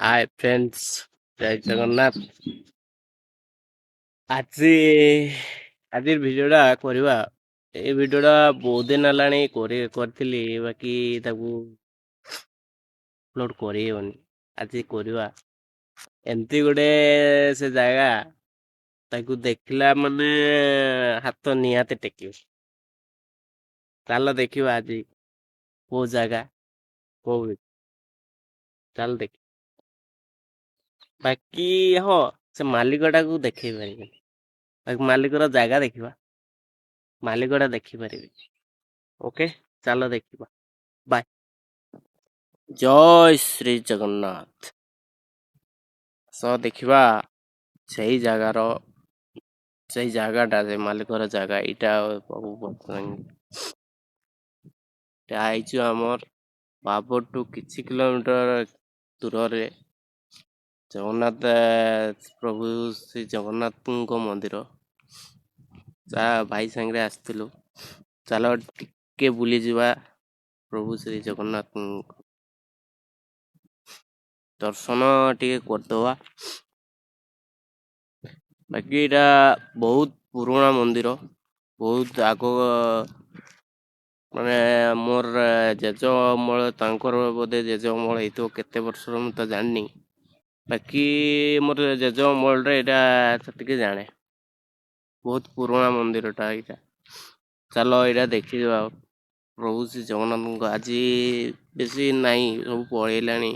High friends, ଜୟ ଜଗନ୍ନାଥ। ଆଜି ଆଜିର ଭିଡ଼ିଓଟା କରିବା। ଏଇ ଭିଡ଼ିଓଟା ବହୁତ ଦିନ ହେଲାଣି କରିଥିଲି, ବାକି ତାକୁ ଅପଲୋଡ଼ କରିହେବନି। ଆଜି କରିବା। ଏମିତି ଗୋଟେ ସେ ଜାଗା, ତାକୁ ଦେଖିଲା ମାନେ ହାତ ନିହାତି ଟେକିବ। ଚାଲ ଦେଖିବା ଆଜି କୋଉ ଜାଗା, କୋଉ ଚାଲ ଦେଖ। ବାକି ହଁ, ସେ ମାଲିକଟାକୁ ଦେଖେଇ ପାରିବିନି। ବାକି ମାଲିକର ଜାଗା ଦେଖିବା, ମାଲିକଟା ଦେଖିପାରିବି। ଓକେ, ଚାଲ ଦେଖିବା। ବାଏ। ଜୟ ଶ୍ରୀ ଜଗନ୍ନାଥ। ଦେଖିବା ସେଇ ଜାଗାର, ସେଇ ଜାଗାଟା, ସେ ମାଲିକର ଜାଗା ଏଇଟା। ଆଇଛୁ ଆମର ବାବରଠୁ କିଛି କିଲୋମିଟର ଦୂରରେ ଜଗନ୍ନାଥ ପ୍ରଭୁ ଶ୍ରୀ ଜଗନ୍ନାଥଙ୍କ ମନ୍ଦିର। ଭାଇ ସାଙ୍ଗରେ ଆସିଥିଲୁ, ଚାଲ ଟିକେ ବୁଲିଯିବା ପ୍ରଭୁ ଶ୍ରୀ ଜଗନ୍ନାଥଙ୍କୁ ଦର୍ଶନ ଟିକେ କରିଦେବା। ବାକି ଏଇଟା ବହୁତ ପୁରୁଣା ମନ୍ଦିର, ବହୁତ ଆଗ, ମାନେ ମୋର ଜେଜ ଅମଳ, ତାଙ୍କର ବୋଧେ ଜେଜ ଅମଳ ହେଇଥିବ, କେତେ ବର୍ଷର ମୁଁ ତ ଜାଣିନି। ବାକି ମୋର ଜେଜ ଅମଳରେ ଏଇଟା ଟିକେ ଜାଣେ, ବହୁତ ପୁରୁଣା ମନ୍ଦିରଟା ଏଇଟା। ଚାଲ ଏଇଟା ଦେଖିଯିବା। ପ୍ରଭୁ ଶ୍ରୀ ଜଗନ୍ନାଥଙ୍କ ଆଜି ବେଶୀ ନାହିଁ, ସବୁ ପଳେଇଲାଣି।